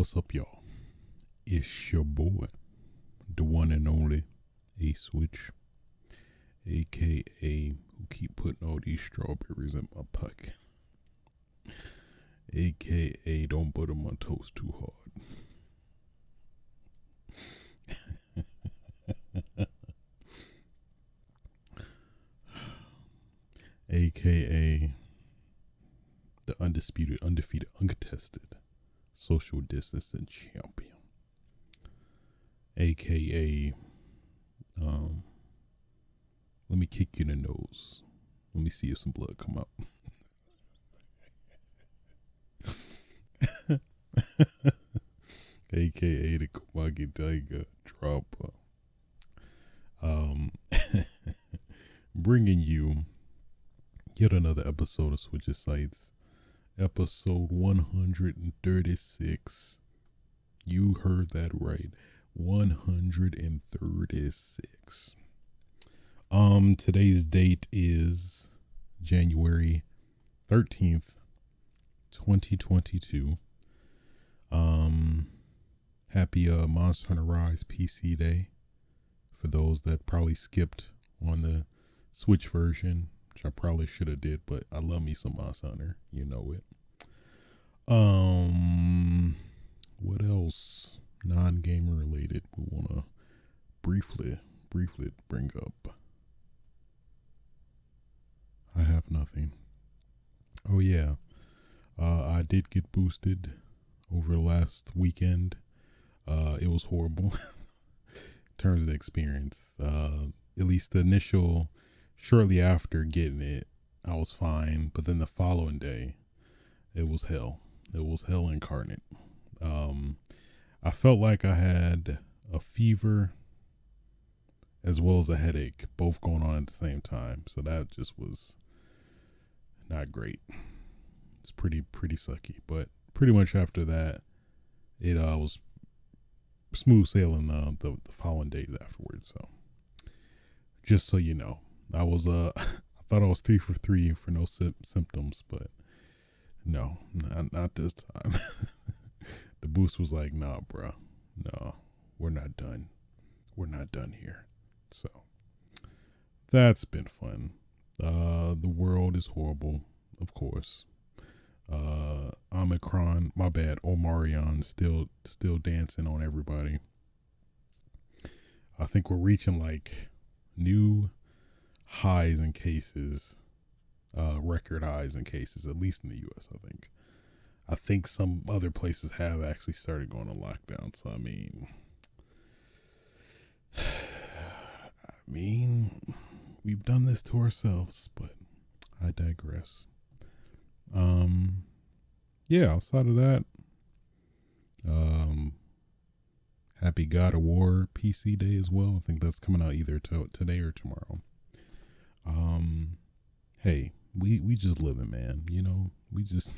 What's up, y'all? It's your boy, the one and only A Switch, aka who keep putting all these strawberries in my pocket, aka don't butter my toast too hard, aka the undisputed, undefeated, uncontested social distancing champion, aka let me kick you in the nose. Let me see if some blood come out. AKA the Kumagi Tiger Dropper. Bringing you yet another episode of Switches Sites. Episode 136. You heard that right. 136. Today's date is January 13th, 2022. Happy Monster Hunter Rise PC Day for those that probably skipped on the Switch version, which I probably should have did, but I love me some Monster Hunter, you know it. What else non-gamer related we want to briefly bring up? I have nothing. Oh yeah, I did get boosted over the last weekend. It was horrible in terms of the experience. At least the initial, shortly after getting it, I was fine. But then the following day, it was hell. It was hell incarnate. I felt like I had a fever as well as a headache, both going on at the same time. So that just was not great. It's pretty sucky. But pretty much after that, it was smooth sailing the following days afterwards. So just so you know, I was I thought I was 3 for 3 for no symptoms, but no, not this time. The boost was like, nah, bro, no, we're not done. We're not done here. So that's been fun. The world is horrible, of course. Omicron, my bad, Omarion still dancing on everybody. I think we're reaching like new highs in cases, record highs in cases, at least in the US, I think some other places have actually started going on lockdown. So I mean, we've done this to ourselves, but I digress. Yeah, outside of that, happy God of War PC Day as well. I think that's coming out either today or tomorrow. Hey, we just living, man. You know, we just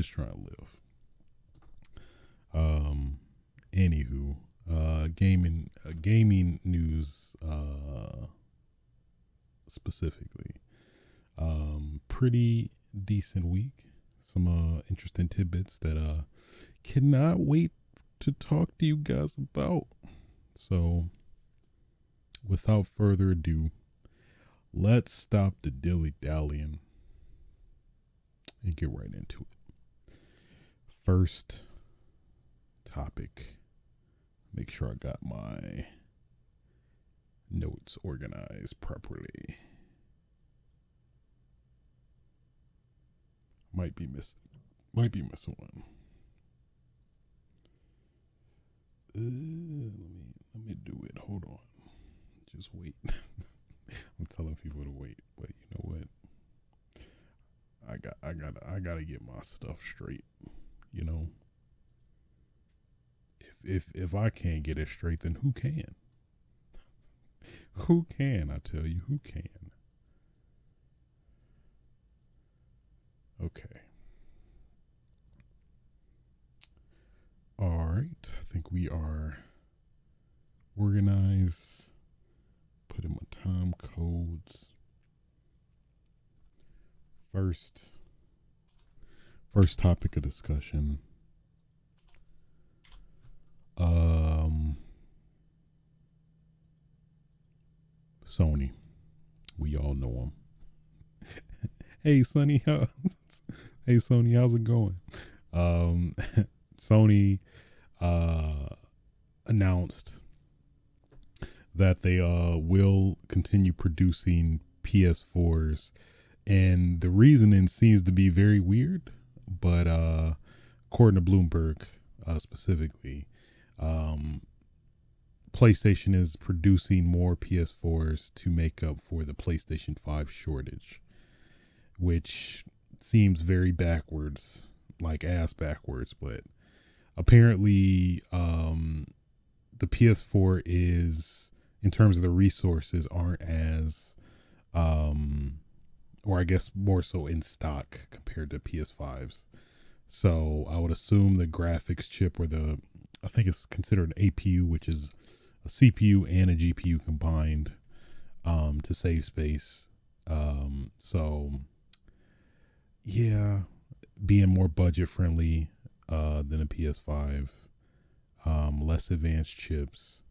trying to live. Anywho, gaming news, specifically, pretty decent week. Some interesting tidbits that cannot wait to talk to you guys about. So, without further ado, let's stop the dilly-dallying and get right into it. First topic. Make sure I got my notes organized properly. Might be missing one. Let me do it. Hold on. Just wait. I'm telling people to wait, but you know what? I gotta get my stuff straight. You know, if I can't get it straight, then who can? Who can? I tell you, who can? Okay. All right. I think we are organized. Put in my time codes. First topic of discussion. Sony. We all know him. Hey, Sonny. Hey, Sony, how's it going? Sony announced that they will continue producing PS4s, and the reasoning seems to be very weird, but according to Bloomberg specifically, PlayStation is producing more PS4s to make up for the PlayStation 5 shortage, which seems very backwards, like ass backwards, but apparently the PS4 is, in terms of the resources, aren't as or I guess more so in stock compared to PS5s. So I would assume the graphics chip, or I think it's considered an APU, which is a CPU and a GPU combined, to save space. So yeah, being more budget friendly than a PS5, less advanced chips.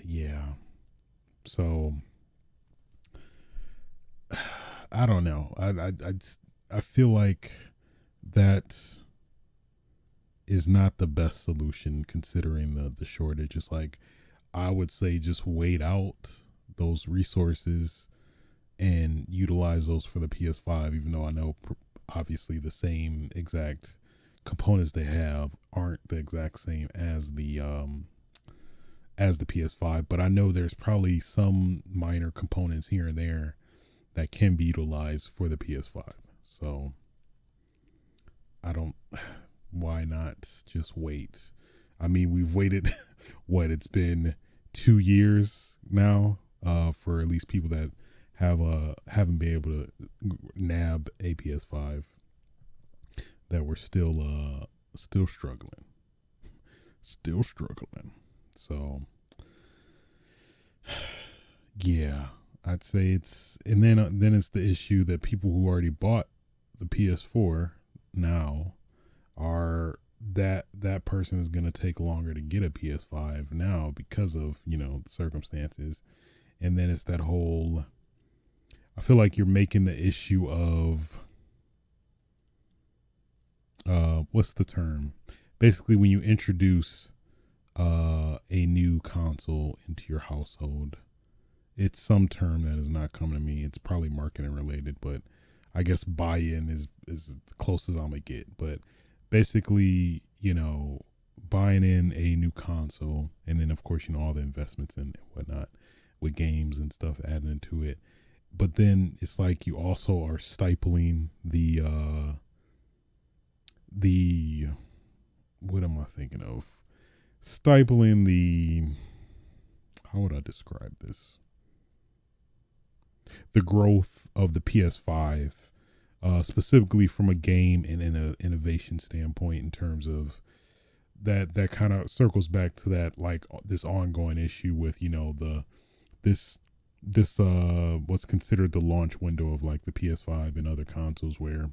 Yeah. So I don't know. I feel like that is not the best solution considering the shortage. It's like, I would say just wait out those resources and utilize those for the PS5, even though I know obviously the same exact components they have aren't the exact same as the PS5, but I know there's probably some minor components here and there that can be utilized for the PS5. So why not just wait? I mean, we've waited it's been 2 years now for at least people that haven't been able to nab a PS5, that we're still struggling. So yeah, I'd say and then it's the issue that people who already bought the PS4 now are that person is going to take longer to get a PS5 now because of, circumstances. And then it's that whole, I feel like you're making the issue of what's the term? Basically, when you introduce a new console into your household, it's some term that is not coming to me. It's probably marketing related, but I guess buy-in is the closest I'm gonna get. But basically, buying in a new console, and then of course, all the investments and whatnot with games and stuff added into it. But then it's like you also are stifling the what am I thinking of? Stifling the, how would I describe this? The growth of the PS5, specifically from a game and in an innovation standpoint, in terms of that kind of circles back to that, like, this ongoing issue with, this what's considered the launch window of like the PS5 and other consoles, where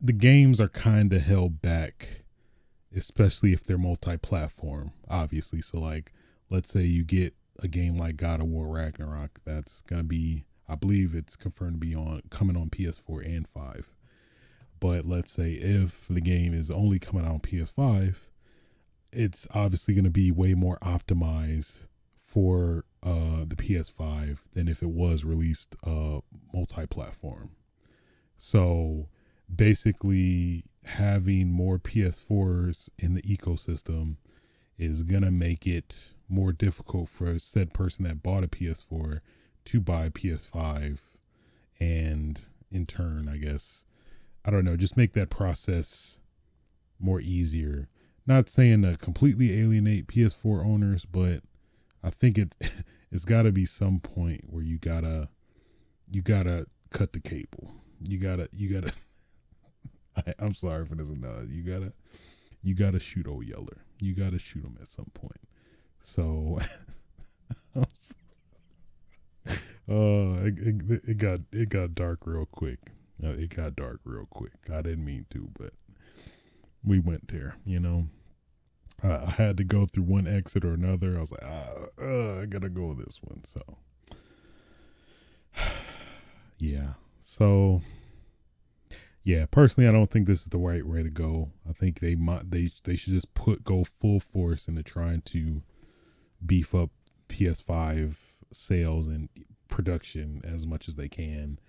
the games are kind of held back, especially if they're multi-platform, obviously. So like, let's say you get a game like God of War Ragnarok, that's gonna be, I believe it's confirmed to be coming on PS4 and 5. But let's say if the game is only coming out on PS5, it's obviously going to be way more optimized for the PS5 than if it was released multi-platform. So basically, having more PS4s in the ecosystem is going to make it more difficult for said person that bought a PS4 to buy a PS5, and in turn, I guess, I don't know, just make that process more easier. Not saying to completely alienate PS4 owners, but I think it's got to be some point where you gotta cut the cable. You gotta. I'm sorry for this analogy. You gotta shoot old Yeller. You gotta shoot him at some point. So, it got dark real quick. It got dark real quick. I didn't mean to, but we went there, I had to go through one exit or another. I was like, I gotta go with this one. So, yeah. So, yeah. Personally, I don't think this is the right way to go. I think they should just go full force into trying to beef up PS5 sales and production as much as they can.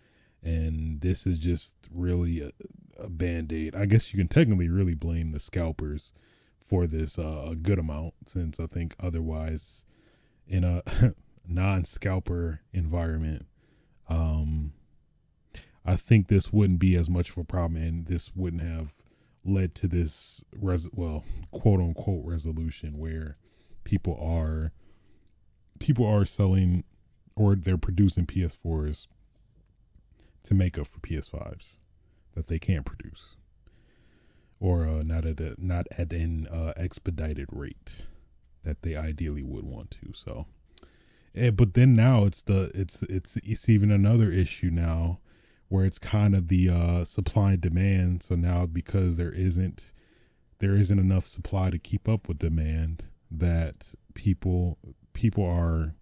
And this is just really a band-aid. I guess you can technically really blame the scalpers for this a good amount, since I think otherwise in a non-scalper environment, um, I think this wouldn't be as much of a problem, and this wouldn't have led to this quote unquote resolution where people are selling, or they're producing PS4s to make up for PS5s that they can't produce, or not at an expedited rate that they ideally would want to. So, but then now it's even another issue now, where it's kind of the supply and demand. So now, because there isn't enough supply to keep up with demand, that people are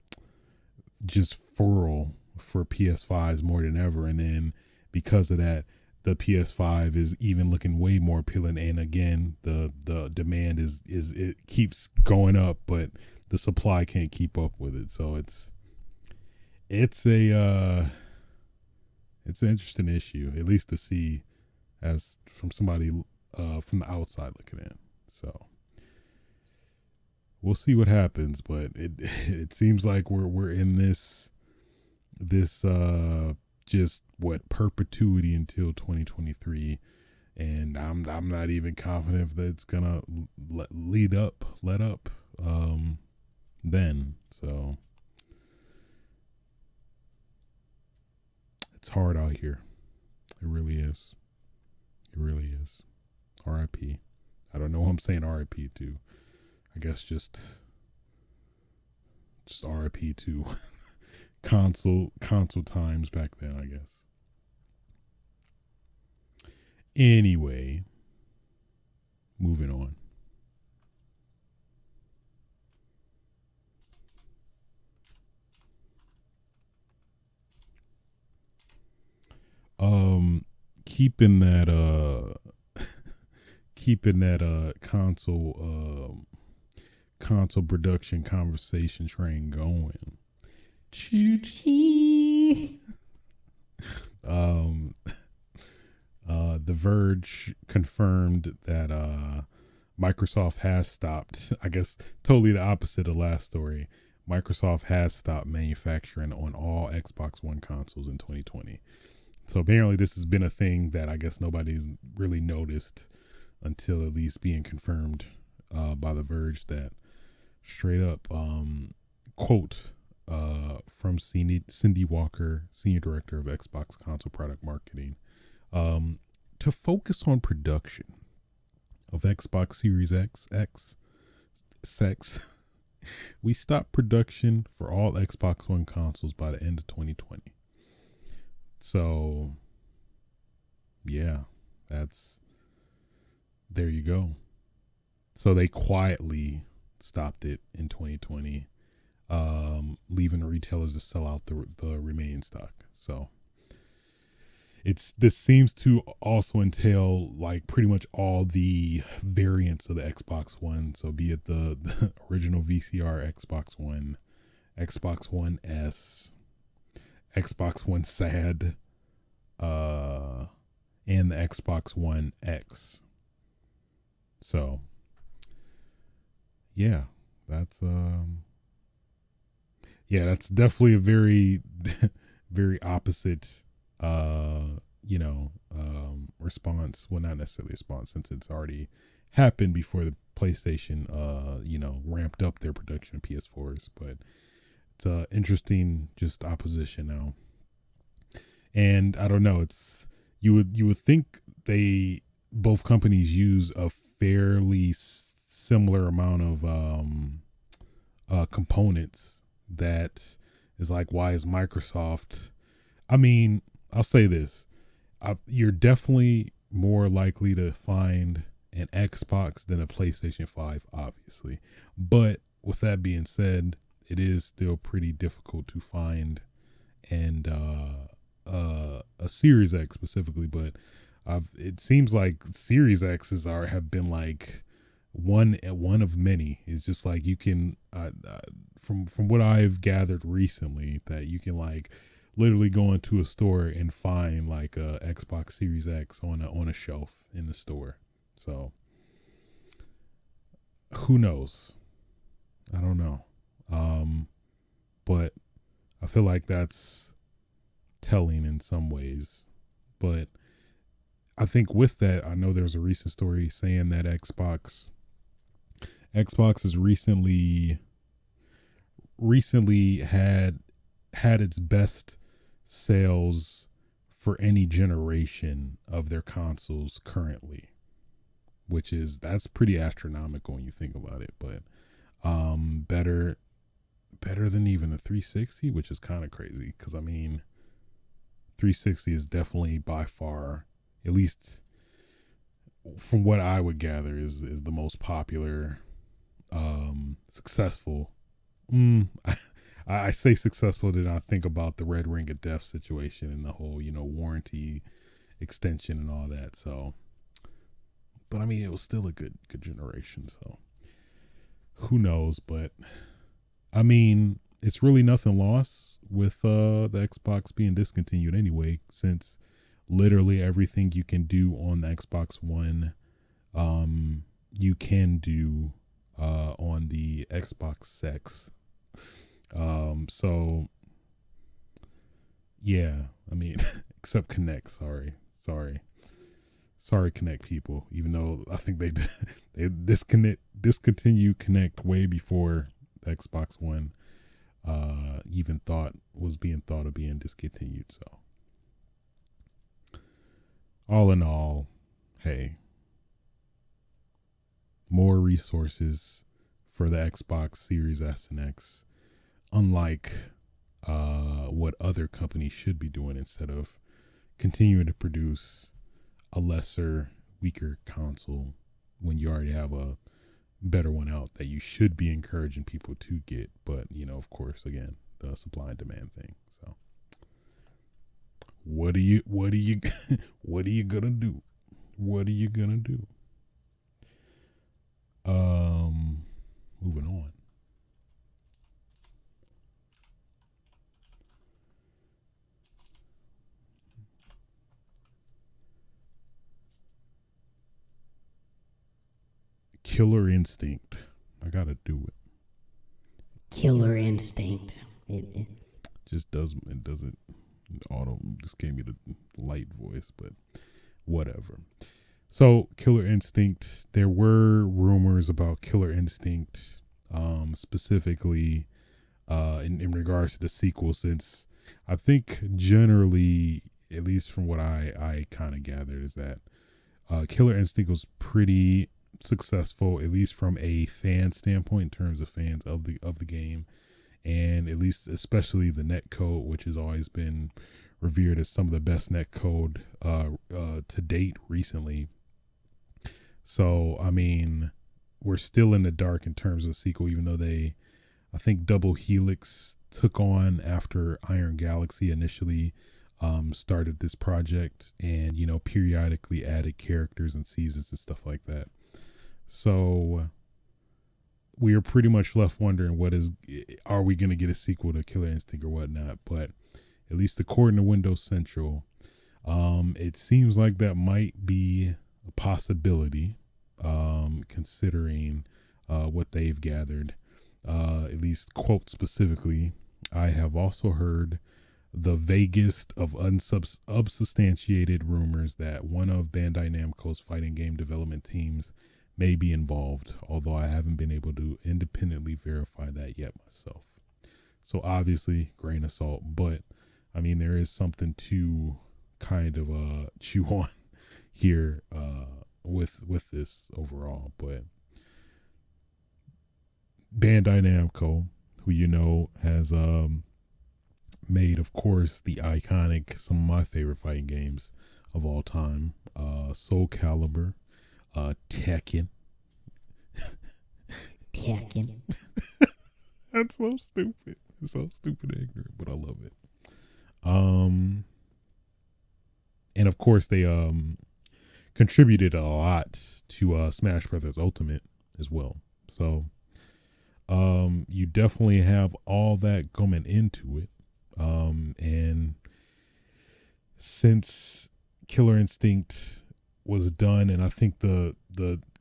just fertile for PS5s more than ever. And then because of that, the PS5 is even looking way more appealing. And again, the demand is it keeps going up, but the supply can't keep up with it. So it's an interesting issue, at least to see as from somebody from the outside looking in. So we'll see what happens, but it seems like we're in this just perpetuity until 2023, and I'm not even confident that it's gonna let up then. So it's hard out here. It really is. It really is. R.I.P. I don't know who I'm saying R.I.P. to. I guess just R.I.P. to console times back then, I guess. Anyway, moving on. Keeping that console production conversation train going. Choo choo. The Verge confirmed that Microsoft has stopped. I guess totally the opposite of last story. Microsoft has stopped manufacturing on all Xbox One consoles in 2020. So apparently this has been a thing that I guess nobody's really noticed until at least being confirmed by The Verge, that straight up quote from Cindy Walker, Senior Director of Xbox Console Product Marketing, to focus on production of Xbox Series X, we stopped production for all Xbox One consoles by the end of 2020. So, yeah, there you go. So they quietly stopped it in 2020, leaving the retailers to sell out the remaining stock. So this seems to also entail like pretty much all the variants of the Xbox One. So be it the original VCR Xbox One, Xbox One S, Xbox One SAD, and the Xbox One X. So yeah, that's definitely a very very opposite response. Well, not necessarily a response, since it's already happened before the PlayStation ramped up their production of PS4s, but it's interesting just opposition now. And I don't know, it's you would think both companies use a fairly similar amount of components. That is like, why is Microsoft, I mean, I'll say this, you're definitely more likely to find an Xbox than a PlayStation 5, obviously. But with that being said, it is still pretty difficult to find and a Series X specifically, but it seems like Series X's have been like one of many. It's just like you can from what I've gathered recently, that you can like literally go into a store and find like a Xbox Series X on a shelf in the store. So who knows? I don't know. But I feel like that's telling in some ways. But I think with that, I know there's a recent story saying that Xbox has recently had its best sales for any generation of their consoles currently, that's pretty astronomical when you think about it. But better than even a 360, which is kind of crazy, because I mean 360 is definitely by far, at least from what I would gather, is the most popular, successful. I say successful, did I think about the Red Ring of Death situation and the whole, warranty extension and all that. So, but I mean, it was still a good generation. So who knows? But I mean, it's really nothing lost with the Xbox being discontinued anyway, since literally everything you can do on the Xbox One, you can do on the Xbox X. So yeah, I mean, except Connect. Sorry, Connect people. Even though I think they discontinue Connect way before the Xbox One even was being thought of being discontinued. So all in all, hey, more resources for the Xbox Series S and X, unlike what other companies should be doing, instead of continuing to produce a lesser, weaker console when you already have a better one out that you should be encouraging people to get. But of course, again, the supply and demand thing. So what are you what are you what are you gonna do? What are you gonna do? Moving on. Killer Instinct. I gotta do it. Killer Instinct. It Just doesn't auto just gave me the light voice, but whatever. So Killer Instinct, there were rumors about Killer Instinct, specifically in regards to the sequel, since I think generally, at least from what I kind of gathered, is that Killer Instinct was pretty successful, at least from a fan standpoint, in terms of fans of the game, and at least especially the net code, which has always been revered as some of the best net code to date recently. So I mean, we're still in the dark in terms of sequel, even though I think Double Helix took on after Iron Galaxy initially started this project, and periodically added characters and seasons and stuff like that. So we are pretty much left wondering, are we going to get a sequel to Killer Instinct or whatnot? But at least according to Windows Central, it seems like that might be a possibility, considering what they've gathered. At least, quote specifically, I have also heard the vaguest of unsubstantiated rumors that one of Bandai Namco's fighting game development teams may be involved, although I haven't been able to independently verify that yet myself. So obviously, grain of salt, but I mean, there is something to kind of chew on here with this overall. But Bandai Namco, who has made, of course, the iconic, some of my favorite fighting games of all time, Soul Calibur, Tekken. Tekken. That's so stupid. It's so stupid and ignorant, but I love it. Um, and of course they contributed a lot to Smash Brothers Ultimate as well. So you definitely have all that coming into it. And since Killer Instinct was done, and I think the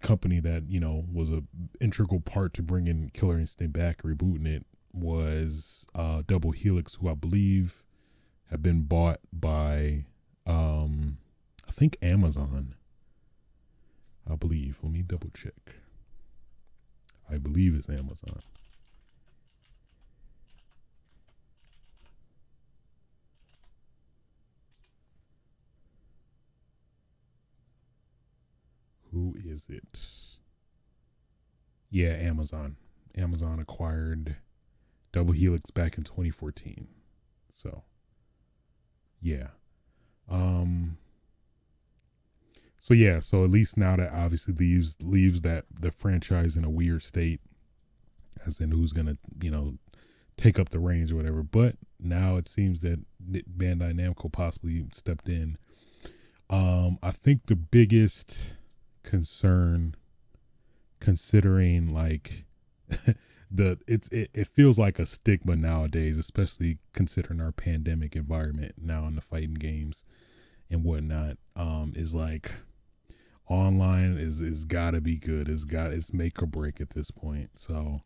company that was a integral part to bringing Killer Instinct back, rebooting it, was Double Helix, who I believe have been bought by I think Amazon. I believe. Let me double check. I believe it's Amazon. Who is it? Yeah, Amazon. Amazon acquired Double Helix back in 2014. So, yeah. So at least now that obviously leaves that the franchise in a weird state, as in who's gonna take up the reins or whatever. But now it seems that Bandai Namco possibly stepped in. I think the biggest concern, considering like it feels like a stigma nowadays, especially considering our pandemic environment now in the fighting games and whatnot, is like online is gotta be good. It's make or break at this point. So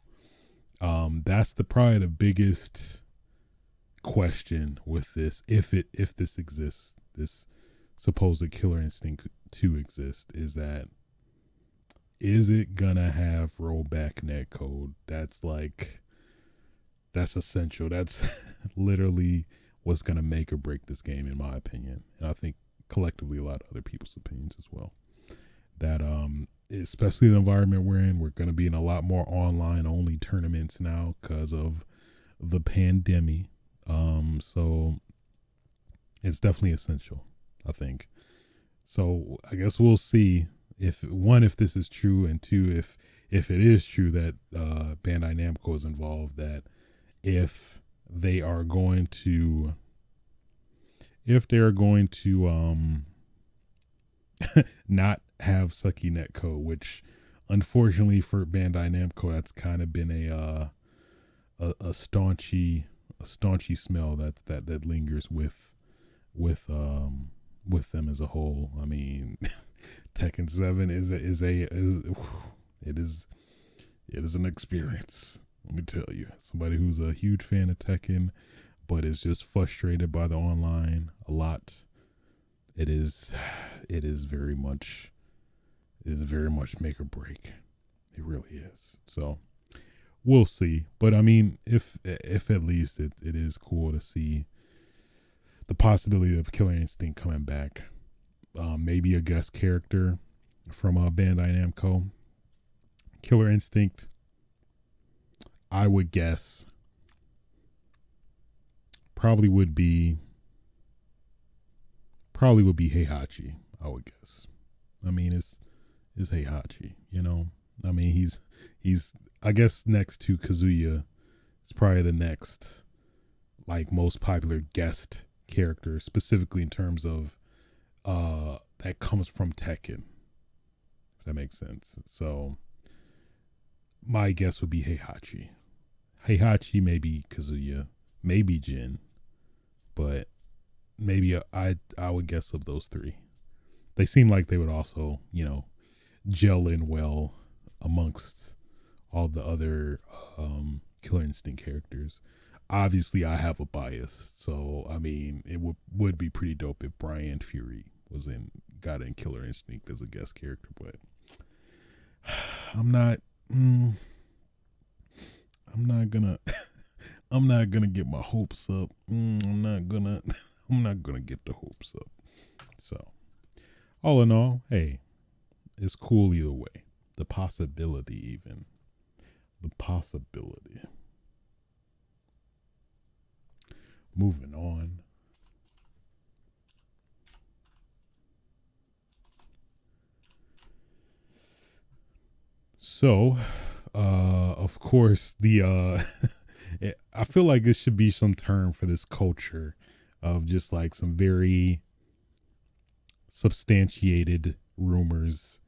that's probably the biggest question with this, if this exists, this supposed Killer Instinct 2 exists, is it gonna have rollback netcode? That's essential. That's literally what's gonna make or break this game, in my opinion, and I think collectively a lot of other people's opinions as well. That especially the environment we're in, we're going to be in a lot more online only tournaments now because of the pandemic. So it's definitely essential, I think. So I guess we'll see if this is true, and two, if it is true that Bandai Namco is involved, that if they are going to not have sucky netcode, which unfortunately for Bandai Namco, that's kind of been a staunchy smell that lingers with them as a whole. I mean, Tekken 7 is an experience. Let me tell you, somebody who's a huge fan of Tekken, but is just frustrated by the online a lot. It is very much make or break. It really is. So we'll see. But I mean, if at least it is cool to see the possibility of Killer Instinct coming back. Maybe a guest character from Bandai Namco. Killer Instinct, I would guess, probably would be Heihachi, I would guess. I mean, it's Heihachi, I mean, he's I guess next to Kazuya, is probably the next like most popular guest character, specifically in terms of that comes from Tekken, if that makes sense. So my guess would be Heihachi, maybe Kazuya, maybe Jin, but maybe I would guess of those three. They seem like they would also, gel in well amongst all the other Killer Instinct characters. Obviously, I have a bias, so I mean, it would be pretty dope if Brian Fury got in Killer Instinct as a guest character, but I'm not gonna I'm not gonna get my hopes up. I'm not gonna get the hopes up. So, all in all, hey, it's cool either way. The possibility. Moving on. So, of course, I feel like this should be some term for this culture of just like some very substantiated rumors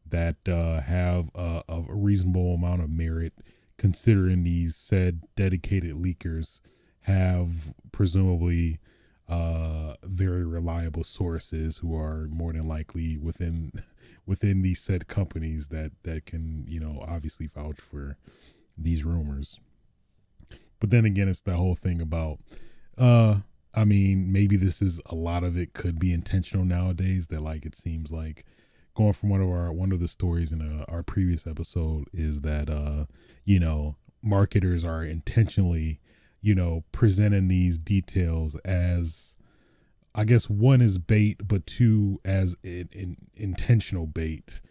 that have a reasonable amount of merit, considering these said dedicated leakers have presumably very reliable sources who are more than likely within within these said companies that can obviously vouch for these rumors. But then again, it's the whole thing about uh I mean, maybe this is a lot of it could be intentional nowadays. That like it seems like going from one of the stories in our previous episode is that marketers are intentionally presenting these details as, I guess, one is bait, but two as intentional bait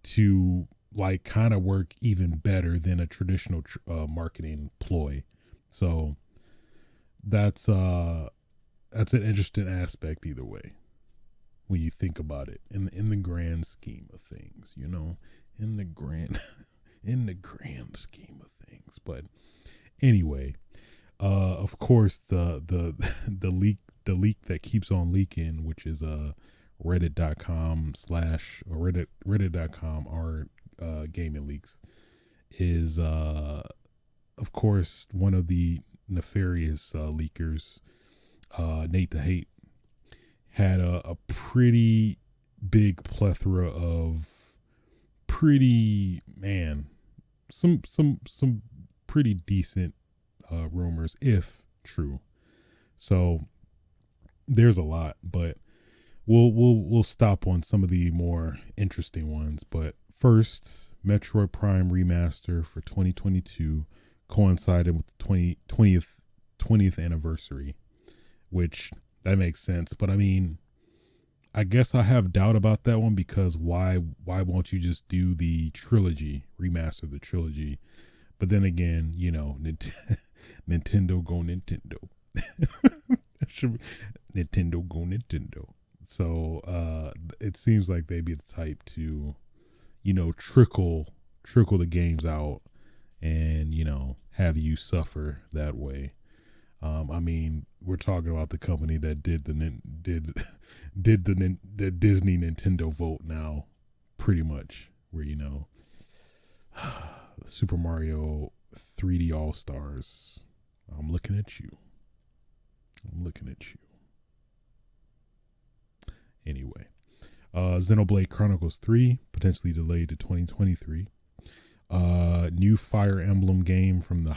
to like kind of work even better than a traditional marketing ploy. So that's an interesting aspect either way when you think about it in the grand scheme of things, in the grand in the grand scheme of things. But anyway, of course the leak that keeps on leaking, which is reddit.com slash or reddit.com r gaming leaks, is of course one of the nefarious leakers, Nate the Hate, had a pretty big plethora of pretty man some pretty decent rumors, if true. So there's a lot, but we'll stop on some of the more interesting ones. But first, Metroid Prime Remaster for 2022 coincided with the 20th anniversary, which that makes sense. But I mean, I guess I have doubt about that one, because why won't you just do the trilogy, remaster the trilogy? But then again, Nintendo go Nintendo. Nintendo go Nintendo. So it seems like they'd be the type to, trickle the games out and, have you suffer that way. I mean, we're talking about the company that did the Disney Nintendo vote now, pretty much, where Super Mario 3D All Stars. I'm looking at you. Anyway, Xenoblade Chronicles 3 potentially delayed to 2023. New Fire Emblem game from the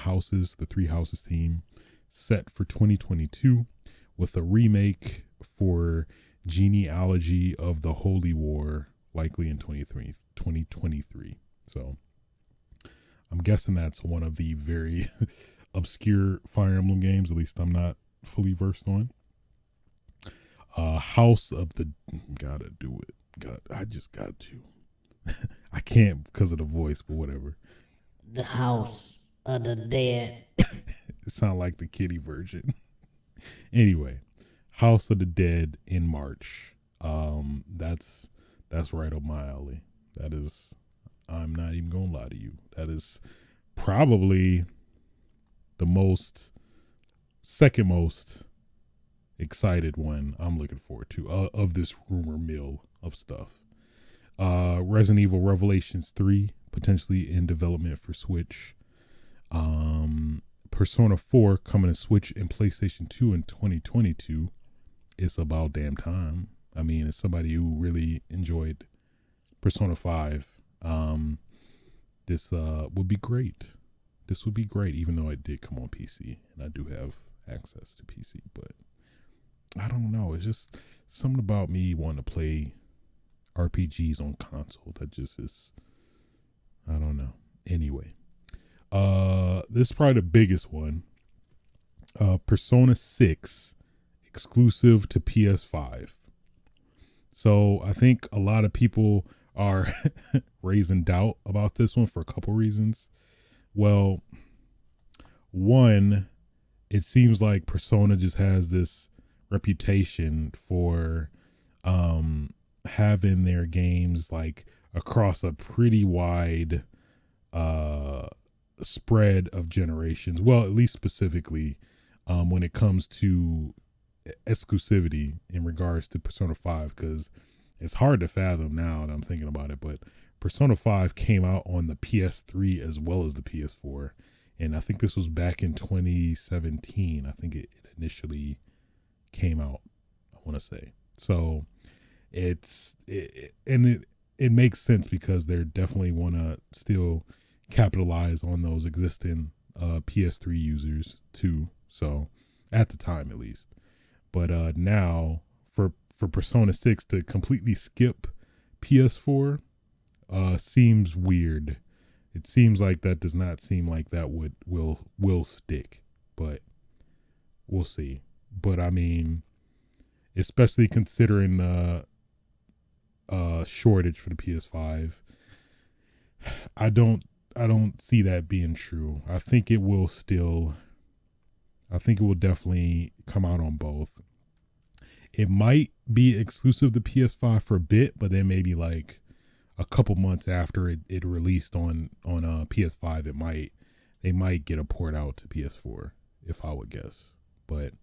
Three Houses team, set for 2022, with a remake for Genealogy of the Holy War likely in 2023. So I'm guessing that's one of the very obscure Fire Emblem games, at least I'm not fully versed on. House of the Gotta do it. I just got to. I can't because of the voice, but whatever. The House of the Dead. It sounds like the kiddie version. Anyway, House of the Dead in March. That's right up my alley. That is, I'm not even gonna lie to you, that is probably the second most excited one I'm looking forward to of this rumor mill of stuff. Resident Evil Revelations 3 potentially in development for Switch. Persona 4 coming to Switch and PlayStation 2 in 2022. It's about damn time. I mean, as somebody who really enjoyed Persona 5, this would be great. This would be great, even though it did come on PC and I do have access to PC. But I don't know. It's just something about me wanting to play RPGs on console that just is, I don't know. Anyway, this is probably the biggest one. Persona 6 exclusive to PS5. So I think a lot of people are raising doubt about this one for a couple reasons. Well, one, it seems like Persona just has this reputation for having their games like across a pretty wide uh spread of generations. Well, at least specifically when it comes to exclusivity in regards to Persona 5, because it's hard to fathom now that I'm thinking about it, but Persona 5 came out on the PS3 as well as the PS4. And I think this was back in 2017. I think it initially came out, I want to say. So it makes sense because they definitely want to still capitalize on those existing PS3 users too. So at the time, at least. But now for Persona 6 to completely skip PS4 seems weird. It seems like that does not seem like that will stick, but we'll see. But I mean, especially considering the shortage for the PS5, I don't see that being true. I think it will definitely come out on both. It might be exclusive to PS5 for a bit, but then maybe like a couple months after it released on PS5, they might get a port out to PS4, if I would guess. But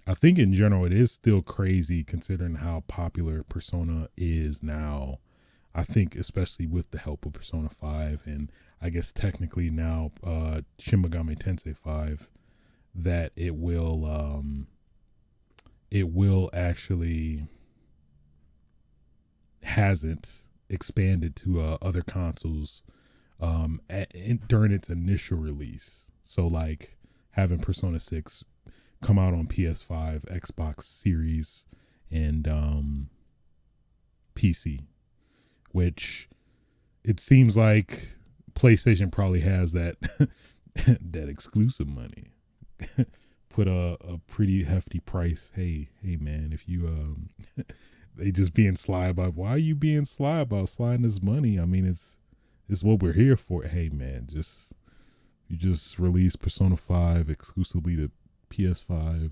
I think in general it is still crazy considering how popular Persona is now. I think especially with the help of Persona 5 and I guess technically now Shin Megami Tensei 5, that it will actually hasn't expanded to other consoles during its initial release. So like having Persona 6 come out on PS5, Xbox Series, and PC, which it seems like PlayStation probably has that that exclusive money. Put a pretty hefty price. Hey man, if you they just being sly about, why are you being sly about sliding this money? I mean, it's what we're here for. Hey man, you just released Persona 5 exclusively to PS5.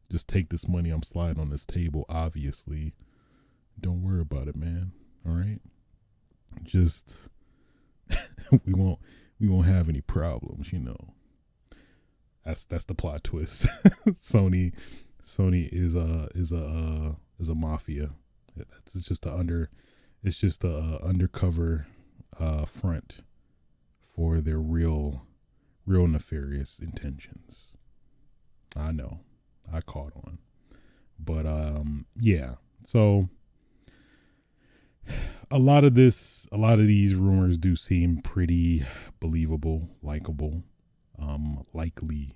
Just take this money I'm sliding on this table, obviously. Don't worry about it, man. All right? Just we won't have any problems, you know. That's the plot twist. Sony is a mafia. It's just a undercover front for their real nefarious intentions. I know. I caught on. But yeah. So a lot of these rumors do seem pretty believable, likable, likely.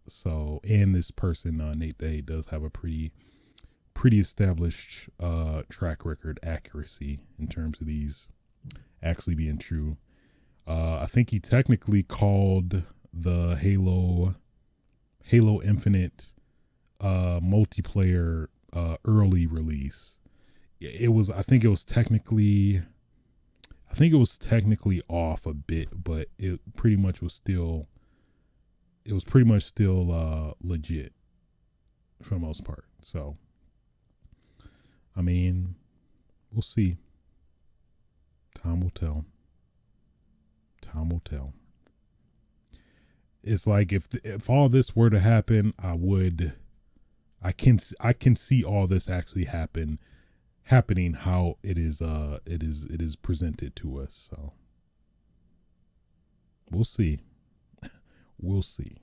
So, and this person, Nate Day, does have a pretty established track record accuracy in terms of these actually being true. I think he technically called the Halo Infinite multiplayer early release. I think it was technically off a bit, but it pretty much was still legit for the most part. So, I mean, we'll see. Time will tell. It's like if all this were to happen, I can see all this actually happening how it is presented to us. So we'll see. We'll see.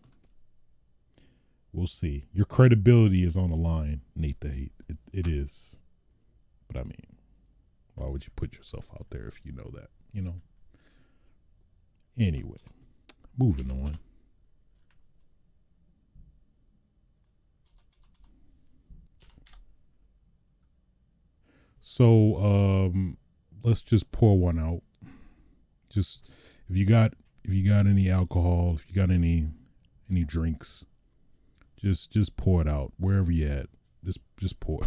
Your credibility is on the line, Nate the Hate. It is. But I mean, why would you put yourself out there if you know that, you know? Anyway, moving on. So, let's just pour one out. Just if you got any alcohol, if you got any drinks, just pour it out wherever you at. Just pour.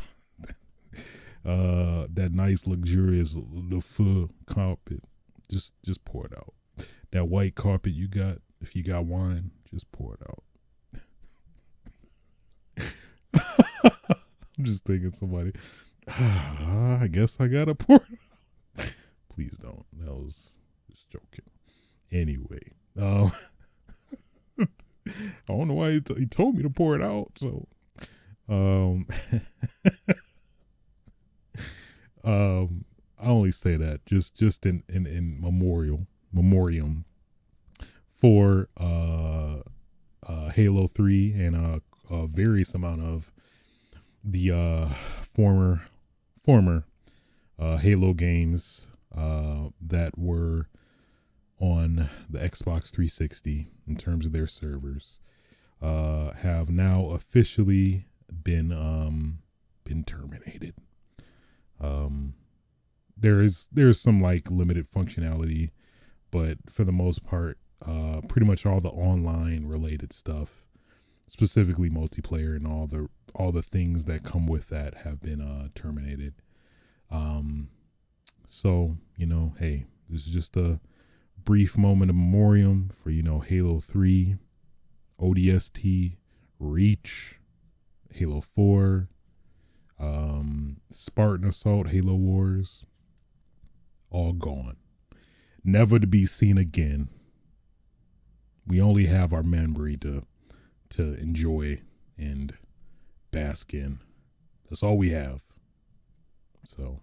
That nice luxurious Le Feu carpet. Just pour it out. That white carpet you got, if you got wine, just pour it out. I'm just thinking somebody. I guess I gotta pour it out. please don't. That was just joking. Anyway, I don't know why he told me to pour it out. So, I only say that just in memoriam for Halo 3 and a various amount of the former Halo games that were on the Xbox 360 in terms of their servers have now officially been terminated. There's some like limited functionality, but for the most part, pretty much all the online related stuff, specifically multiplayer and all the things that come with that, have been terminated. So hey, this is just a brief moment of memoriam for Halo 3, ODST, Reach, Halo 4, Spartan Assault, Halo Wars, all gone, never to be seen again. We only have our memory to enjoy and bask in. That's all we have. So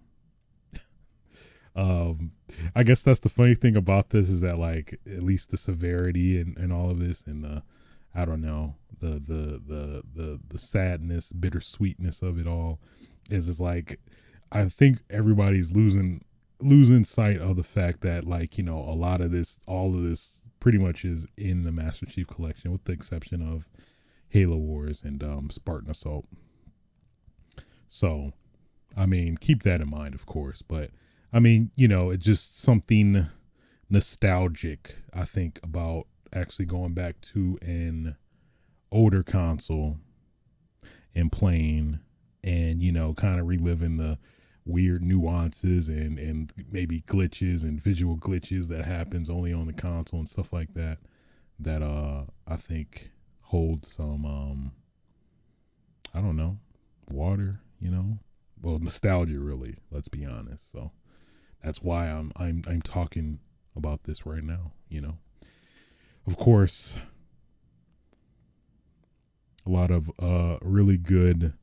I guess that's the funny thing about this, is that like at least the severity and all of this, and I don't know, the sadness, bittersweetness of it all is like, I think everybody's losing sight of the fact that like, all of this pretty much is in the Master Chief Collection, with the exception of Halo Wars and Spartan Assault. So I mean, keep that in mind, of course, but I mean, it's just something nostalgic, I think, about actually going back to an older console and playing, and, kind of reliving the weird nuances and maybe glitches and visual glitches that happens only on the console and stuff like that, I think hold some, I don't know, water, well, nostalgia, really, let's be honest. So that's why I'm talking about this right now. Of course, a lot of really good,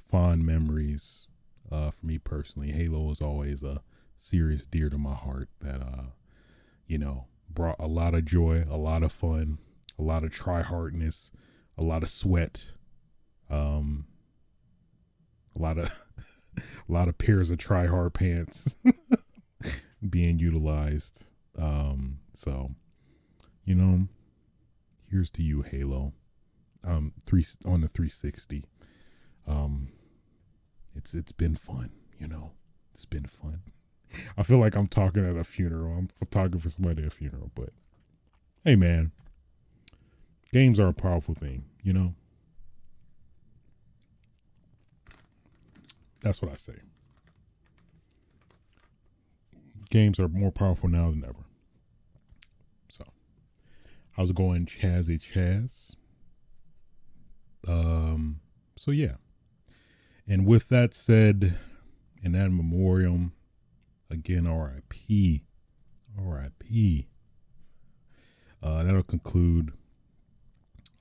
fond memories for me personally. Halo is always a series dear to my heart that brought a lot of joy, a lot of fun, a lot of try-hardness, a lot of sweat, a lot of pairs of try-hard pants being utilized. So, here's to you, Halo. On the 360. It's been fun, It's been fun. I feel like I'm talking at a funeral. I'm talking for somebody at a funeral, but hey, man, games are a powerful thing, That's what I say. Games are more powerful now than ever. So, how's it going, Chazzy Chaz? So yeah. And with that said, in that memoriam, again, R.I.P. R.I.P. That'll conclude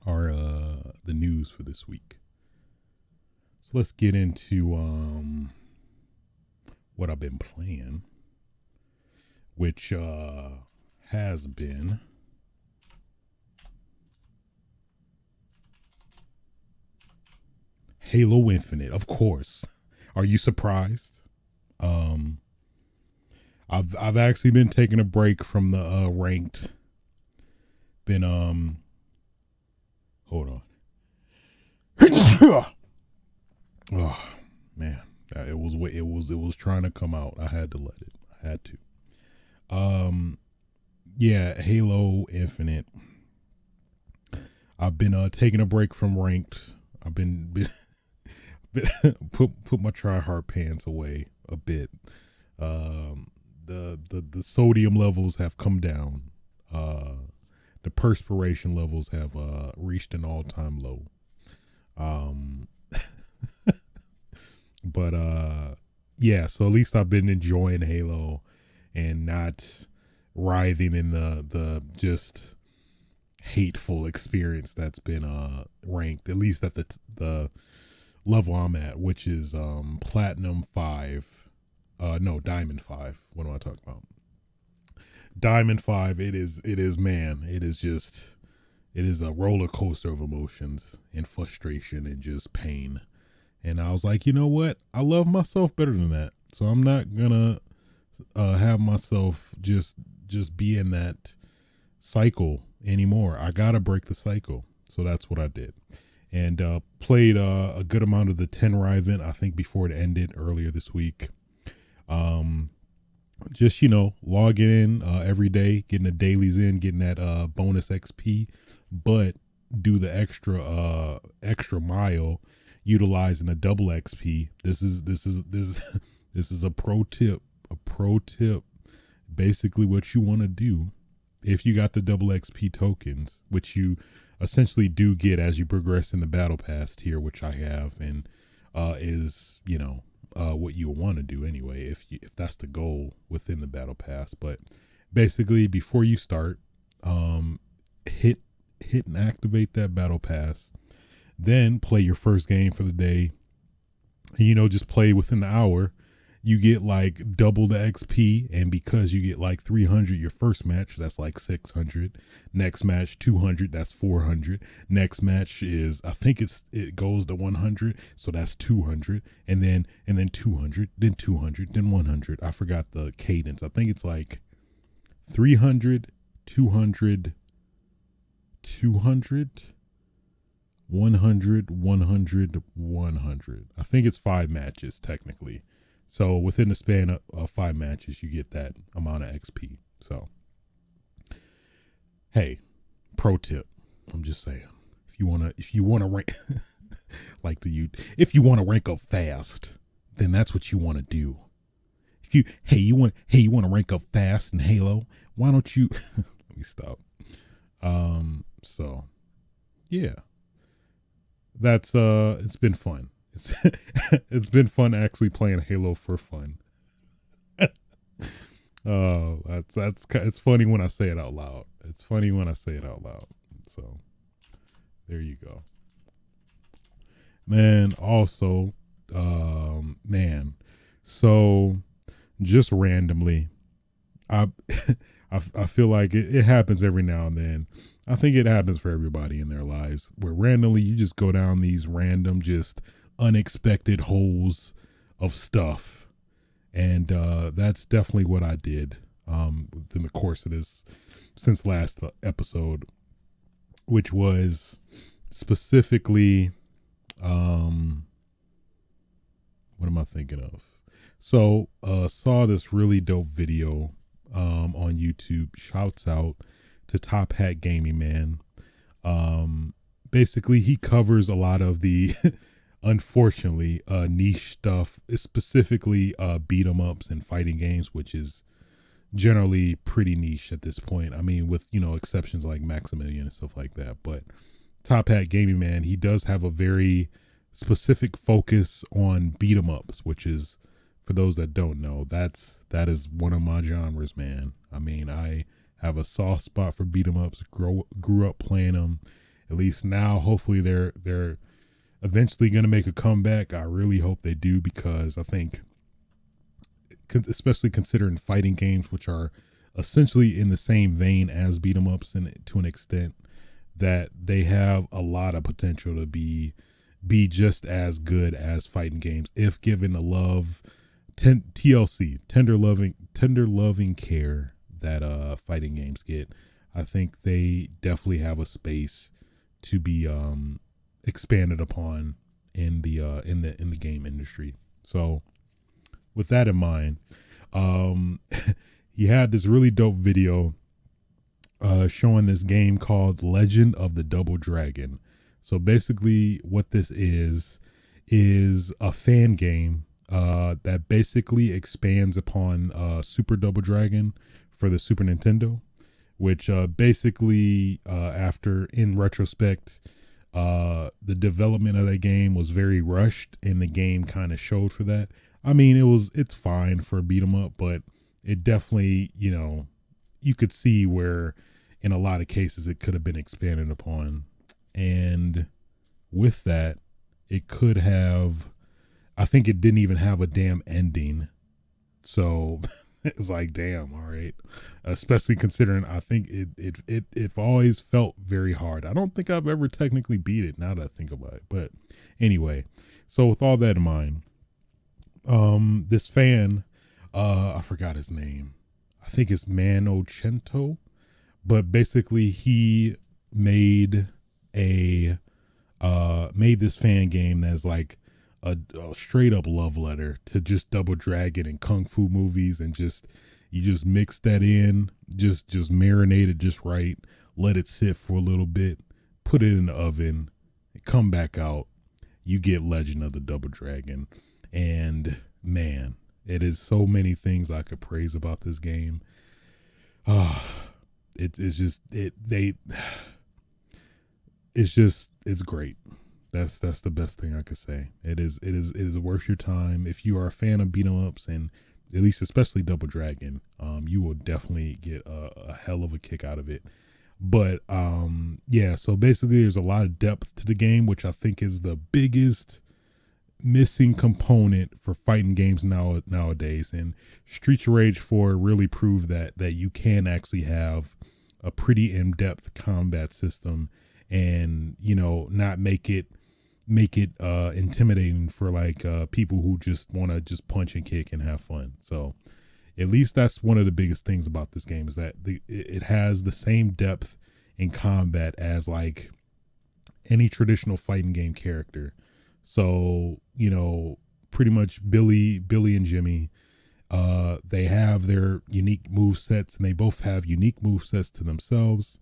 our the news for this week. So let's get into what I've been playing, which has been Halo Infinite, of course. Are you surprised? I've actually been taking a break from the ranked. Been hold on. Oh man, it was trying to come out. I had to let it. I had to. Yeah, Halo Infinite. I've been taking a break from ranked. I've been put my try hard pants away a bit. The sodium levels have come down. The perspiration levels have reached an all-time low. But yeah, so at least I've been enjoying Halo, and not writhing in the just hateful experience that's been ranked, at least at the level I'm at, which is platinum 5. No, diamond 5. What am I talking about? Diamond 5. It is man, it is a roller coaster of emotions and frustration and just pain. And I was like, you know what? I love myself better than that. So I'm not gonna have myself just be in that cycle anymore. I gotta break the cycle. So that's what I did. And played a good amount of the Tenrai event, I think, before it ended earlier this week. Just, logging in every day, getting the dailies in, getting that bonus XP, but do the extra mile utilizing a double XP. This is a pro tip. Basically what you want to do if you got the double XP tokens, which you essentially do get as you progress in the battle pass tier, which I have, and is what you want to do anyway, if that's the goal within the battle pass. But basically, before you start, hit and activate that battle pass, then play your first game for the day. Just play within the hour. You get like double the XP, and because you get like 300 your first match, that's like 600. Next match 200, that's 400. Next match is, I think it goes to 100, so that's 200, and then 200, then 200, then 100. I forgot the cadence. I think it's like 300, 200, 200, 100, 100, 100. I think it's 5 matches technically. So within the span of 5 matches, you get that amount of XP. So, hey, pro tip. I'm just saying, if you wanna rank, if you want to rank up fast, then that's what you want to do. If you want to rank up fast in Halo, why don't you? Let me stop. So, yeah, that's it's been fun. It's been fun actually playing Halo for fun. Oh, it's funny when I say it out loud. So there you go, man. Also, so just randomly, I I feel like it happens every now and then. I think it happens for everybody in their lives, where randomly you just go down these random, just unexpected holes of stuff. And that's definitely what I did within the course of this, since last episode, which was specifically, what am I thinking of? So saw this really dope video on YouTube. Shouts out to Top Hat Gaming Man. Basically, he covers a lot of the unfortunately niche stuff, specifically beat 'em ups and fighting games, which is generally pretty niche at this point. I mean, with exceptions like Maximilian and stuff like that. But Top Hat Gaming Man, he does have a very specific focus on beat 'em ups, which is, for those that don't know, that is one of my genres, man. I mean, I have a soft spot for beat 'em ups. Grew up playing them. At least now, hopefully they're eventually going to make a comeback. I really hope they do, because I think, especially considering fighting games, which are essentially in the same vein as beat 'em ups, and to an extent, that they have a lot of potential to be just as good as fighting games if given the love, TLC, tender loving care that game games get. I think they definitely have a space to be expanded upon in the game industry. So with that in mind, he had this really dope video showing this game called Legend of the Double Dragon. So basically what this is a fan game that basically expands upon Super Double Dragon for the Super Nintendo, which basically after, in retrospect, the development of that game was very rushed, and the game kind of showed for that. I mean, it's fine for a beat 'em up, but it definitely, you could see where in a lot of cases it could have been expanded upon. And with that, it could have, I think it didn't even have a damn ending. So it's like, damn, all right. Especially considering I think it always felt very hard. I don't think I've ever technically beat it now that I think about it. But anyway, so with all that in mind, this fan, I forgot his name. I think it's Manocento, but basically he made a made this fan game that's like a straight up love letter to just Double Dragon and kung fu movies, and just you just mix that in, just marinate it just right, let it sit for a little bit, put it in the oven, come back out, you get Legend of the Double Dragon. And man, it is so many things I could praise about this game. It's just it's great. That's the best thing I could say. It is worth your time if you are a fan of beat 'em ups, and at least especially Double Dragon. You will definitely get a hell of a kick out of it. But yeah, so basically there's a lot of depth to the game, which I think is the biggest missing component for fighting games nowadays. And Streets of Rage 4 really proved that you can actually have a pretty in-depth combat system, and not make it intimidating for like people who just want to just punch and kick and have fun. So at least that's one of the biggest things about this game, is that it has the same depth in combat as like any traditional fighting game character. So, pretty much Billy and Jimmy, they have their unique move sets, and they both have unique move sets to themselves.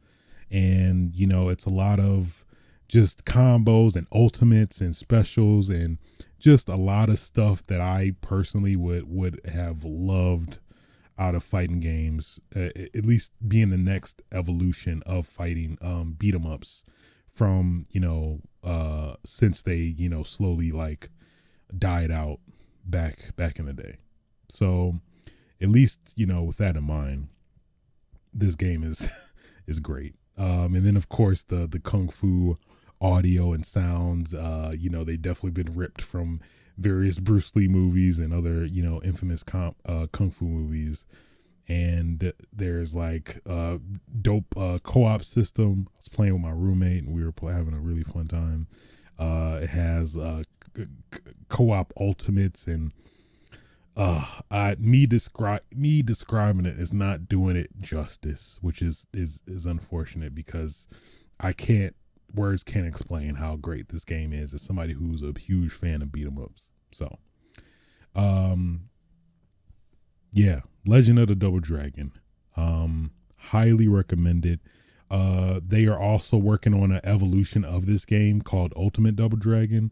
And, it's a lot of just combos and ultimates and specials, and just a lot of stuff that I personally would have loved out of fighting games, at least being the next evolution of fighting beat 'em ups from since they slowly like died out back in the day. So at least with that in mind, this game is is great. And then of course the kung fu audio and sounds, they definitely been ripped from various Bruce Lee movies and other infamous kung fu movies. And there's like a dope co-op system. I was playing with my roommate, and we were having a really fun time. It has co-op ultimates, and me describing it is not doing it justice, which is unfortunate, because words can't explain how great this game is as somebody who's a huge fan of beat 'em ups. So yeah, Legend of the Double Dragon, highly recommended. They are also working on an evolution of this game called Ultimate Double Dragon,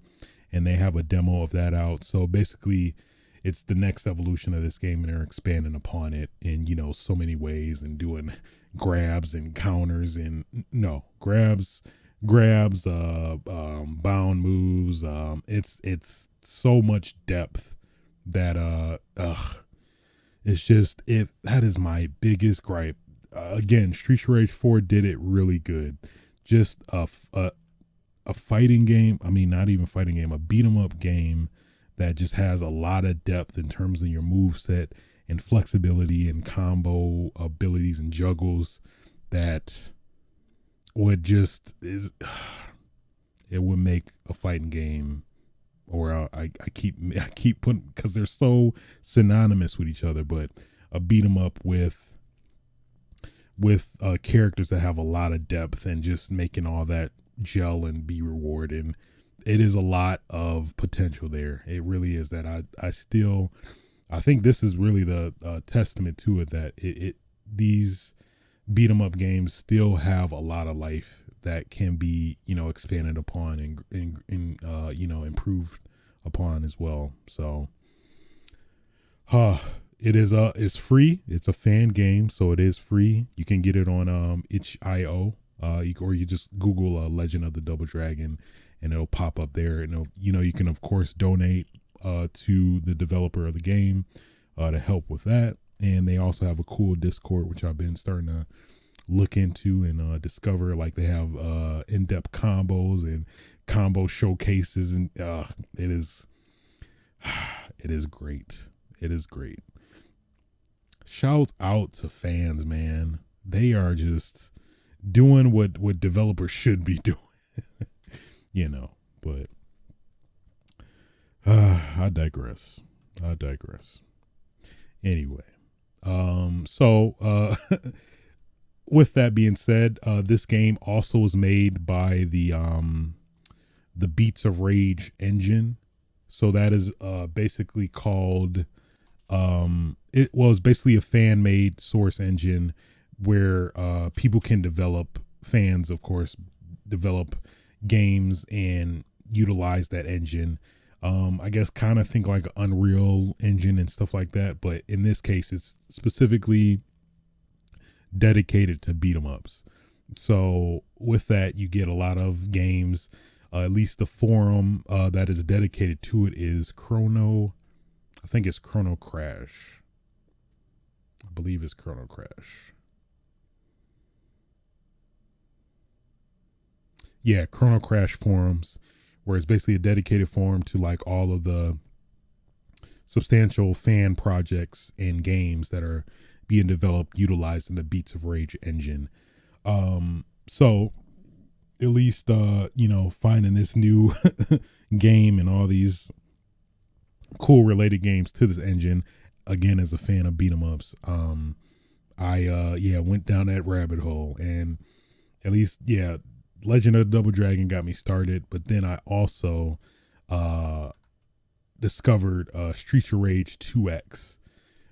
and they have a demo of that out. So basically it's the next evolution of this game, and they're expanding upon it in so many ways, and doing grabs and counters, and bound moves. It's so much depth that it's just, that is my biggest gripe. Again, Streets of Rage 4 did it really good. Just a fighting game. I mean, not even fighting game, a beat 'em up game that just has a lot of depth in terms of your move set and flexibility and combo abilities and juggles, that would just it would make a fighting game, or I keep putting, because they're so synonymous with each other, but a beat 'em up with characters that have a lot of depth, and just making all that gel and be rewarded. It is a lot of potential there. It really is. That I think this is really the testament to it, that these beat 'em up games still have a lot of life that can be expanded upon and improved upon as well. So it is it's free. It's a fan game, so it is free. You can get it on itch.io, or you just Google Legend of the Double Dragon, and it'll pop up there. And you can of course donate to the developer of the game to help with that. and they also have a cool Discord, which I've been starting to look into and discover. Like they have in-depth combos and combo showcases, and it is it is great. It is great. Shout out to fans, man. They are just doing what developers should be doing. You know, but I digress. Anyway, so with that being said, this game also was made by the Beats of Rage engine. So that is basically called it was basically a fan made source engine where people can develop, fans of course, develop games and utilize that engine. I guess kind of think like Unreal Engine and stuff like that, but in this case it's specifically dedicated to beat 'em ups. So with that, you get a lot of games. At least the forum that is dedicated to it is I think it's Chrono Crash. I believe it's Chrono Crash. Yeah, Chrono Crash forums, where it's basically a dedicated forum to like all of the substantial fan projects and games that are being developed utilizing the Beats of Rage engine. So at least finding this new game and all these cool related games to this engine, again, as a fan of beat 'em ups, I went down that rabbit hole, and at least Legend of the Double Dragon got me started, but then I also discovered Streets of Rage 2X,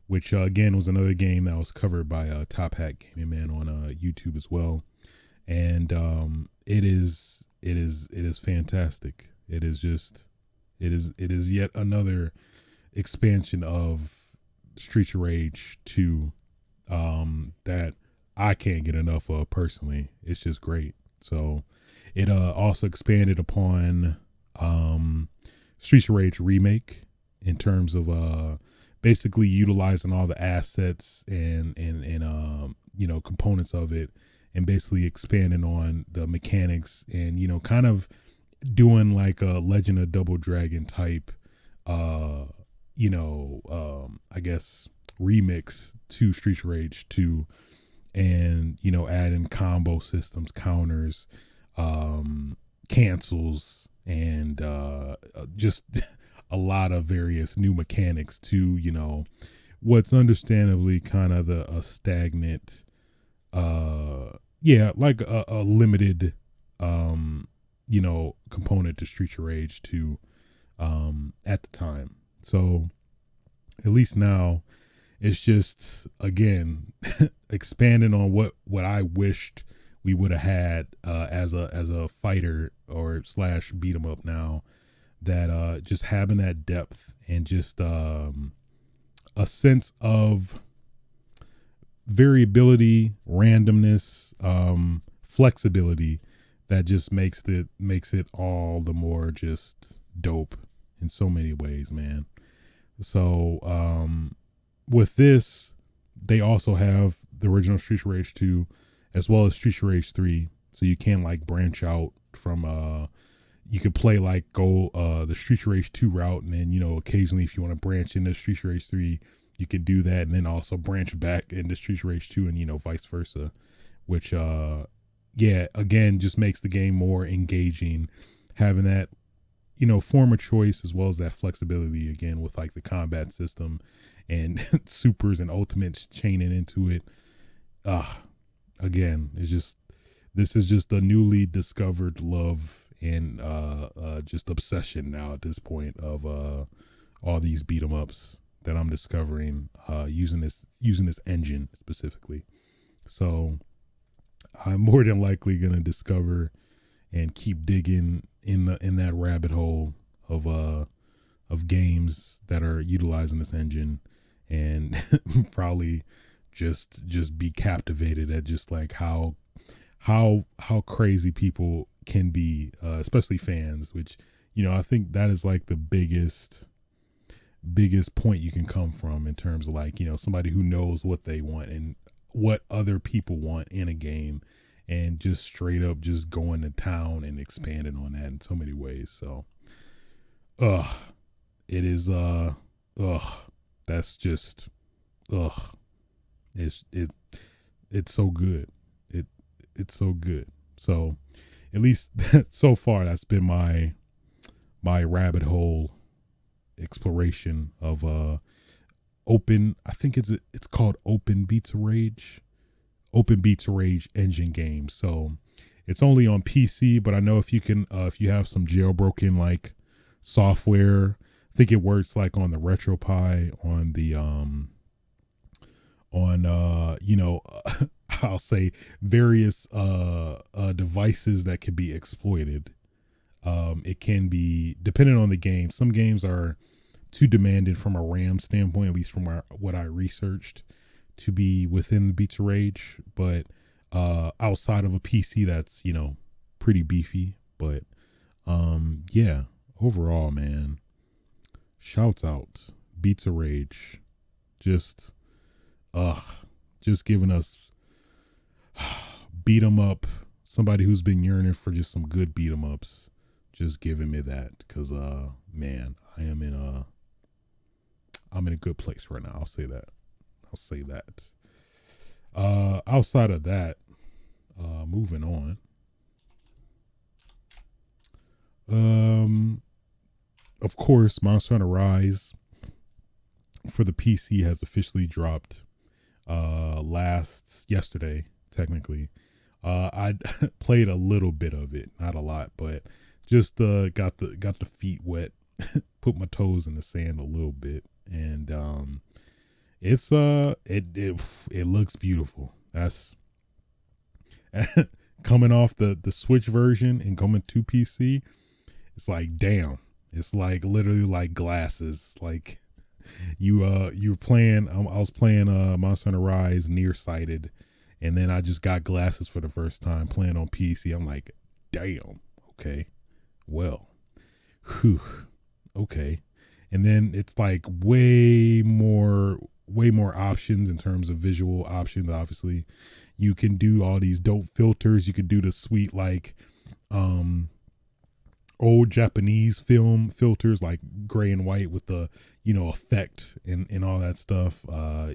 which again was another game that was covered by Top Hat Gaming Man on YouTube as well. And it is fantastic. It is yet another expansion of Streets of Rage 2 that I can't get enough of personally. It's just great. So it also expanded upon Streets of Rage Remake in terms of basically utilizing all the assets and components of it, and basically expanding on the mechanics and kind of doing like a Legend of Double Dragon type I guess remix to Streets of Rage 2, and adding combo systems, counters, cancels, and just a lot of various new mechanics to what's understandably kind of a stagnant like a limited component to Streets of Rage 2 at the time. So at least now it's just again expanding on what I wished we would have had as a fighter or slash beat 'em up now, that just having that depth and just a sense of variability, randomness, flexibility that just makes it all the more just dope in so many ways, man. So with this, they also have the original Streets of Rage 2 as well as Streets of Rage 3, so you can like branch out from you could play like go the Streets of Rage 2 route, and then occasionally if you want to branch into Streets of Rage 3, you could do that, and then also branch back into Streets of Rage 2 and vice versa, which again just makes the game more engaging, having that form of choice as well as that flexibility again with like the combat system and supers and ultimates chaining into it. Again, this is just a newly discovered love and just obsession now at this point of all these beat 'em ups that I'm discovering using this engine specifically. So I'm more than likely gonna discover and keep digging in that rabbit hole of games that are utilizing this engine, and probably just be captivated at just like how crazy people can be, especially fans, which I think that is like the biggest biggest point you can come from in terms of like, somebody who knows what they want and what other people want in a game, and just straight up just going to town and expanding on that in so many ways. So ugh it is that's just ugh it's so good. It's so good. So at least so far that's been my rabbit hole exploration of open, I think it's called Open Beats Rage engine games. So it's only on PC, but I know if you have some jailbroken like software, I think it works like on the RetroPie, on the I'll say various devices that can be exploited. It can be depending on the game. Some games are too demanding from a RAM standpoint, at least from what I researched, to be within Beats of Rage. But outside of a PC, that's pretty beefy. But yeah, overall, man, shouts out Beats of Rage, just giving us beat 'em up. Somebody who's been yearning for just some good beat 'em ups, just giving me that, because man, I'm in a good place right now. I'll say that. Outside of that, moving on. Of course, Monster Hunter Rise for the PC has officially dropped yesterday, technically. I played a little bit of it, not a lot, but just got the feet wet, put my toes in the sand a little bit, and it's it looks beautiful. That's coming off the Switch version and coming to PC. It's like, damn, it's like literally like glasses. Like you were playing, I was playing Monster Hunter Rise nearsighted, and then I just got glasses for the first time playing on PC. I'm like, damn, okay, well, whew, okay. And then it's like way more options in terms of visual options. Obviously, you can do all these dope filters. You could do the sweet like old Japanese film filters, like gray and white with the effect and all that stuff.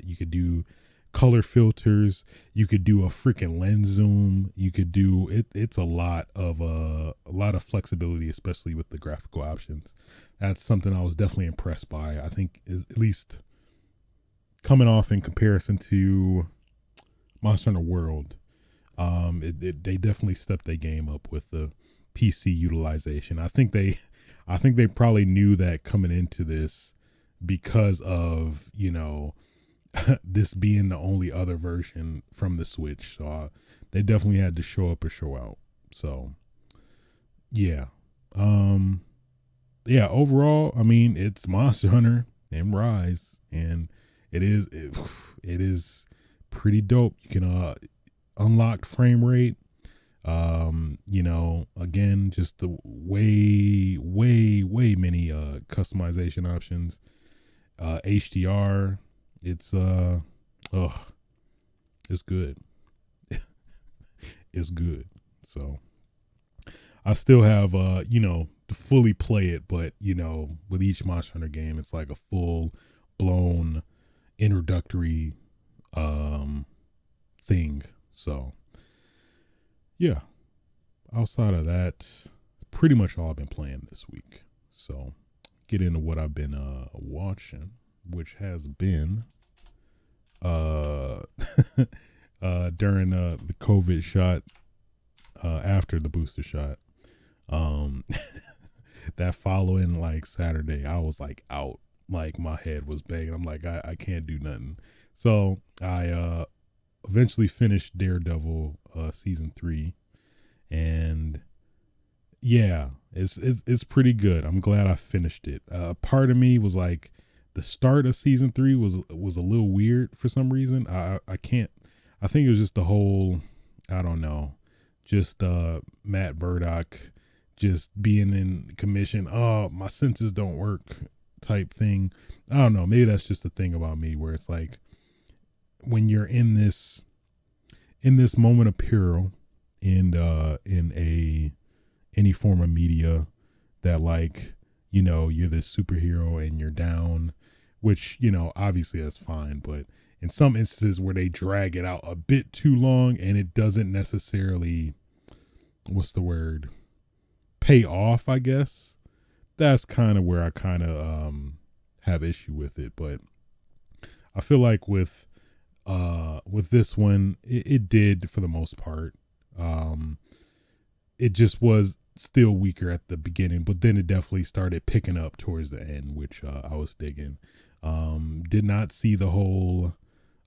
You could do color filters. You could do a freaking lens zoom. You could do it. It's a lot of flexibility, especially with the graphical options. That's something I was definitely impressed by. I think is at least coming off in comparison to Monster Hunter World. They definitely stepped their game up with the PC utilization. I think they probably knew that coming into this, because of this being the only other version from the Switch. So they definitely had to show up or show out. So yeah. Yeah, overall, I mean, it's Monster Hunter and Rise, and it is pretty dope. You can unlock frame rate. Again, just the way many customization options. HDR, it's good. It's good. So I still have to fully play it, but with each Monster Hunter game, it's like a full blown introductory thing. So yeah, outside of that, pretty much all I've been playing this week. So get into what I've been watching, which has been during the COVID shot, after the booster shot. That following like Saturday, I was like out, like my head was banging. I'm like, I can't do nothing. So I eventually finished Daredevil season 3, and yeah, it's pretty good. I'm glad I finished it. Part of me was like, the start of season 3 was a little weird for some reason. I think it was just the whole, I don't know, just Matt Murdock just being in commission. Oh, my senses don't work type thing. I don't know. Maybe that's just a thing about me where it's like when you're in this moment of peril in any form of media that like, you know, you're this superhero and you're down, which, you know, obviously that's fine, but in some instances where they drag it out a bit too long and it doesn't necessarily, what's the word, pay off, I guess. That's kind of where I kind of have issue with it. But I feel like with this one, it did for the most part. It just was still weaker at the beginning, but then it definitely started picking up towards the end, which I was digging. Did not see the whole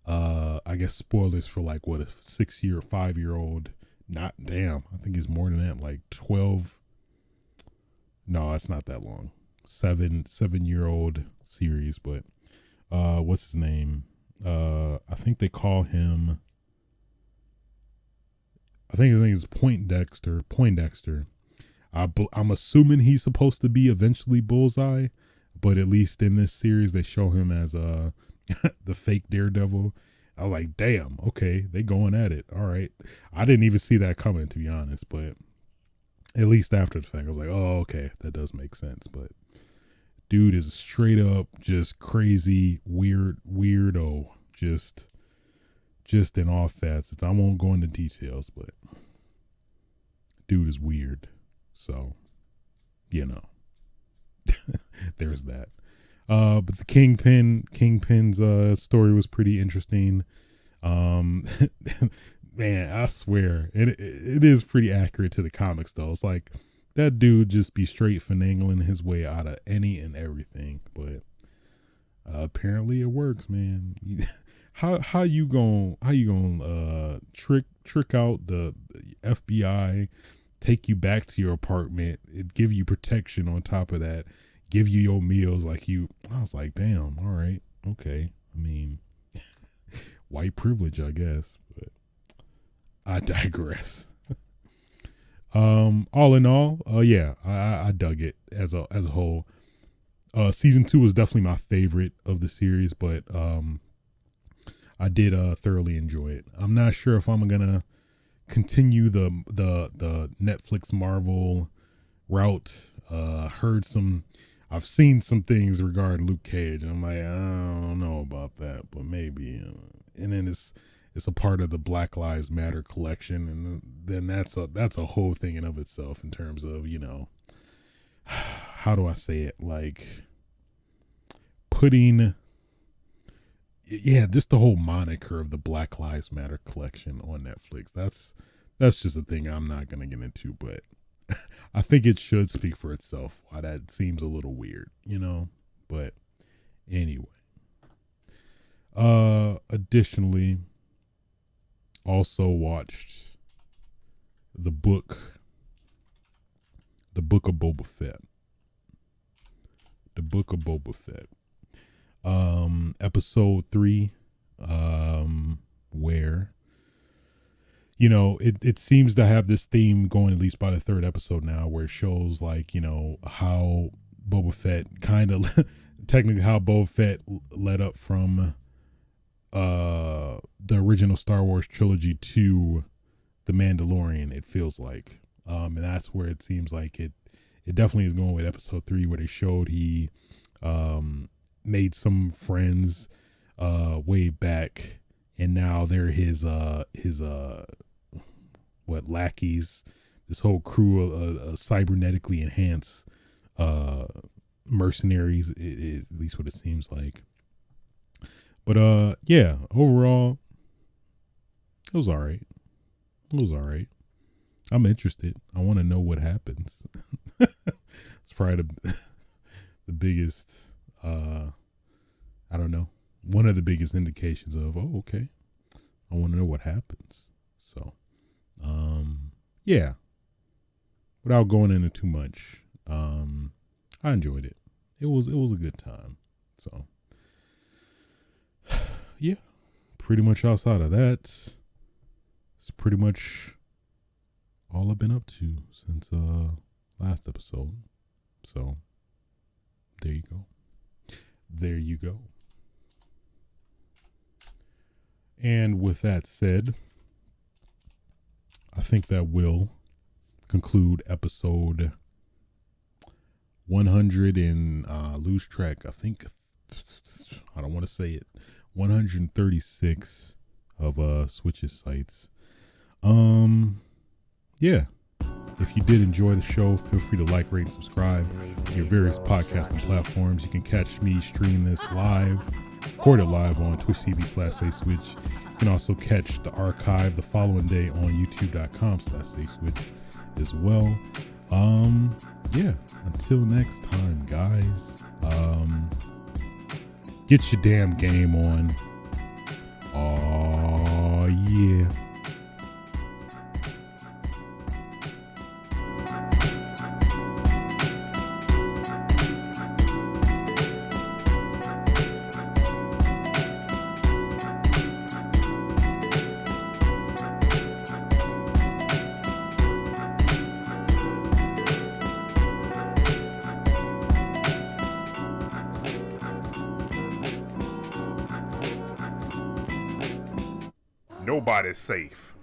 I guess spoilers for like what a 6-year, 5-year-old. Not damn. I think it's more than that. Like 12. No, it's not that long. 7-year-old series, but what's his name? I think they call him. I think his name is Poindexter. Poindexter. I'm assuming he's supposed to be eventually Bullseye, but at least in this series they show him as the fake Daredevil. I was like, damn, okay, they going at it. All right. I didn't even see that coming, to be honest, but at least after the fact, I was like, oh, okay, that does make sense. But dude is straight up just crazy, weirdo, just in all facets. I won't go into details, but dude is weird. So, you know, there's that. But the Kingpin's story was pretty interesting. Man, I swear it is pretty accurate to the comics though. It's like that dude just be straight finagling his way out of any and everything. But apparently it works, man. How you gonna trick out the FBI, take you back to your apartment, it give you protection on top of that, give you your meals like you. I was like, damn, all right, okay. I mean, white privilege, I guess, but I digress. All in all, yeah, I dug it as a whole. Season 2 was definitely my favorite of the series, but I did thoroughly enjoy it. I'm not sure if I'm gonna continue the Netflix Marvel route. I've seen some things regarding Luke Cage, and I'm like, I don't know about that, but maybe. And then it's a part of the Black Lives Matter collection, and then that's a whole thing in of itself in terms of, you know, how do I say it, like putting, yeah, just the whole moniker of the Black Lives Matter collection on Netflix. That's just a thing I'm not gonna get into, but I think it should speak for itself. Why that seems a little weird, you know. But anyway, additionally, also watched the book of Boba Fett. The Book of Boba Fett. Episode 3, where, you know, it seems to have this theme going at least by the 3rd episode now, where it shows like, you know, how Boba Fett kind of technically how Boba Fett led up from the original Star Wars trilogy to the Mandalorian, it feels like. And that's where it seems like it definitely is going with episode 3, where they showed he made some friends way back, and now they're his lackeys, this whole crew of cybernetically enhanced mercenaries, at least what it seems like. But yeah, overall it was all right. I'm interested. I want to know what happens. It's probably the biggest, I don't know, one of the biggest indications of, oh, okay, I want to know what happens. So, yeah, without going into too much, I enjoyed it. It was a good time. So, yeah, pretty much outside of that, it's pretty much all I've been up to since last episode. So there you go. there you go. And with that said, I think that will conclude episode 100 and lose track. I think, I don't want to say it, 136 of Switch's sites. Yeah. If you did enjoy the show, feel free to like, rate, and subscribe on your various podcasting platforms. You can catch me stream this live, recorded live on Twitch TV/aswitch. You can also catch the archive the following day on youtube.com/aswitch as well. Yeah, until next time, guys. Get your damn game on. Oh yeah. Nobody's safe.